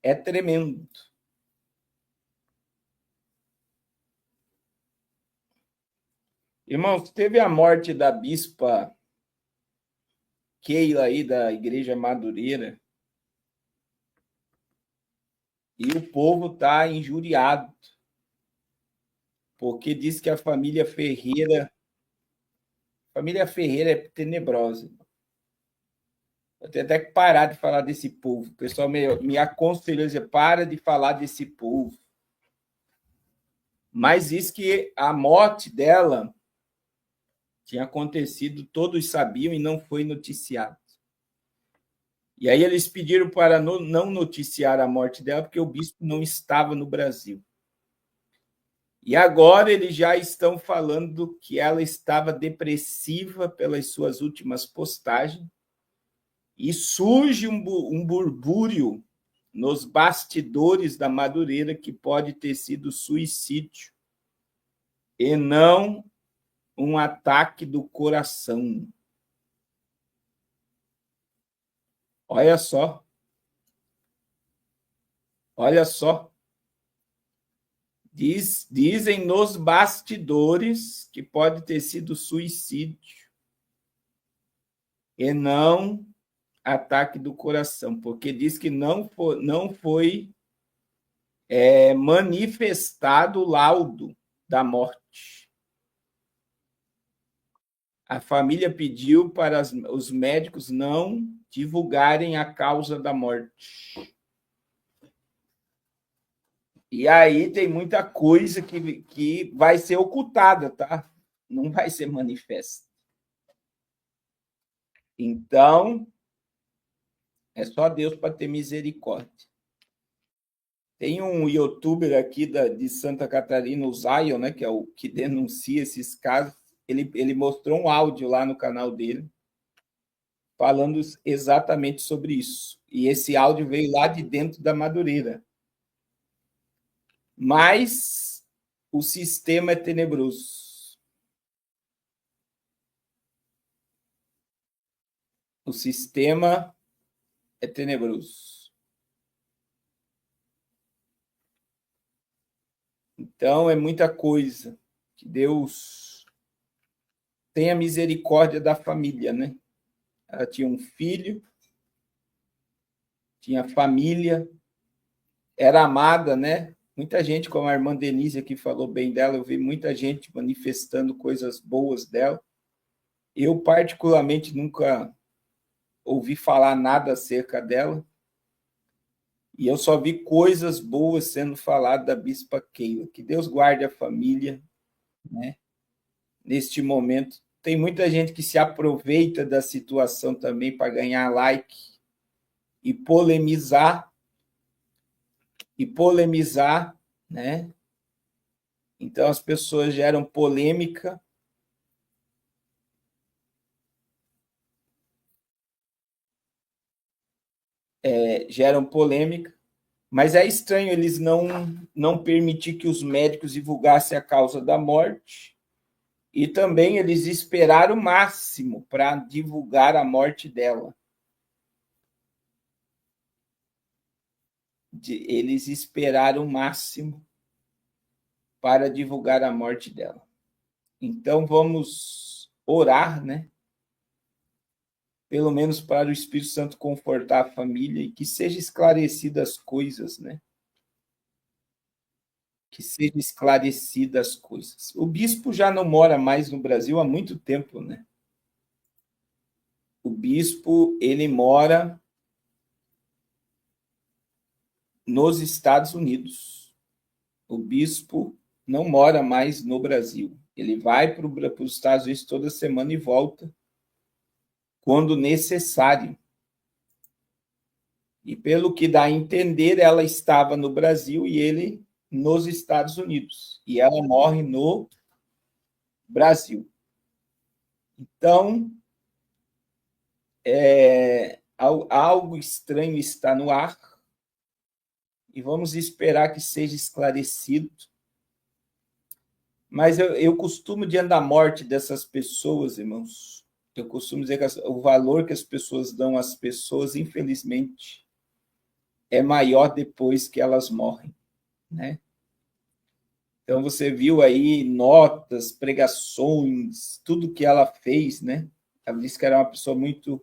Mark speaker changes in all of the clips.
Speaker 1: é tremendo. Irmãos, teve a morte da bispa Keila aí da Igreja Madureira e o povo está injuriado, porque diz que a família Ferreira é tenebrosa. Eu tenho até que parar de falar desse povo. O pessoal me aconselhou a dizer, para de falar desse povo. Mas diz que a morte dela tinha acontecido, todos sabiam e não foi noticiado. E aí eles pediram para não noticiar a morte dela, porque o bispo não estava no Brasil. E agora eles já estão falando que ela estava depressiva pelas suas últimas postagens, e surge um burbúrio nos bastidores da Madureira que pode ter sido suicídio e não um ataque do coração. Olha só. Olha só. Dizem nos bastidores que pode ter sido suicídio e não ataque do coração, porque diz que não foi manifestado o laudo da morte. A família pediu para os médicos não divulgarem a causa da morte. E aí tem muita coisa que vai ser ocultada, tá? Não vai ser manifesta. Então, é só Deus para ter misericórdia. Tem um youtuber aqui de Santa Catarina, o Zion, né, que é o que denuncia esses casos. Ele mostrou um áudio lá no canal dele, falando exatamente sobre isso. E esse áudio veio lá de dentro da Madureira. Mas o sistema é tenebroso. O sistema é tenebroso. Então, é muita coisa. Que Deus tenha misericórdia da família, né? Ela tinha um filho, tinha família, era amada, né? Muita gente, como a irmã Denise aqui falou bem dela, eu vi muita gente manifestando coisas boas dela. Eu, particularmente, nunca ouvi falar nada acerca dela. E eu só vi coisas boas sendo faladas da bispa Keila. Que Deus guarde a família, né? Neste momento. Tem muita gente que se aproveita da situação também para ganhar like e polemizar, né? Então as pessoas geram polêmica. Geram polêmica, mas é estranho eles não permitir que os médicos divulgassem a causa da morte, e também eles esperaram o máximo para divulgar a morte dela. Eles esperaram o máximo para divulgar a morte dela. Então vamos orar, né? Pelo menos para o Espírito Santo confortar a família e que seja esclarecidas as coisas, né? Que sejam esclarecidas as coisas. O bispo já não mora mais no Brasil há muito tempo, né? O bispo, ele mora nos Estados Unidos. O bispo não mora mais no Brasil. Ele vai para os Estados Unidos toda semana e volta quando necessário. E pelo que dá a entender, ela estava no Brasil e ele nos Estados Unidos. E ela morre no Brasil. Então, algo estranho está no ar e vamos esperar que seja esclarecido. Mas eu costumo, diante da morte dessas pessoas, irmãos, eu costumo dizer que o valor que as pessoas dão às pessoas, infelizmente, é maior depois que elas morrem, né? Então, você viu aí notas, pregações, tudo que ela fez, né? Ela disse que era uma pessoa muito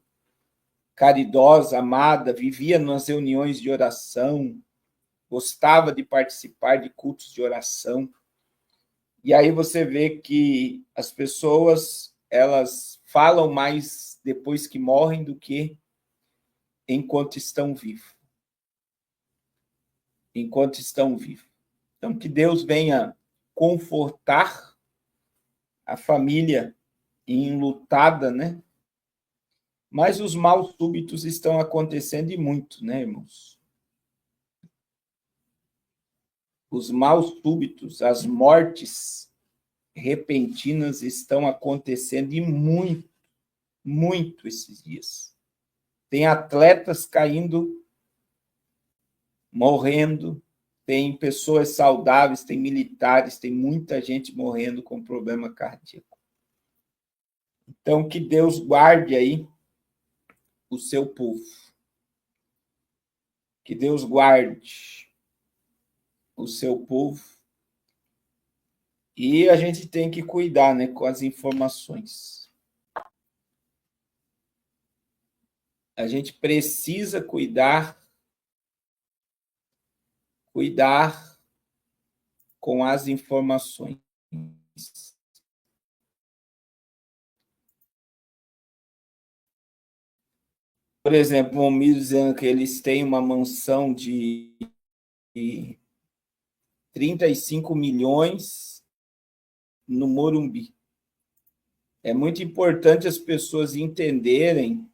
Speaker 1: caridosa, amada, vivia nas reuniões de oração, gostava de participar de cultos de oração. E aí você vê que as pessoas, elas falam mais depois que morrem do que enquanto estão vivos. Enquanto estão vivos. Então, que Deus venha confortar a família enlutada, né? Mas os maus súbitos estão acontecendo e muito, né, irmãos? Os maus súbitos, as mortes repentinas estão acontecendo e muito, muito esses dias. Tem atletas caindo, morrendo, tem pessoas saudáveis, tem militares, tem muita gente morrendo com problema cardíaco. Então, que Deus guarde aí o seu povo. Que Deus guarde o seu povo. E a gente tem que cuidar, né, com as informações. A gente precisa cuidar com as informações. Por exemplo, o Miro dizendo que eles têm uma mansão de 35 milhões no Morumbi. É muito importante as pessoas entenderem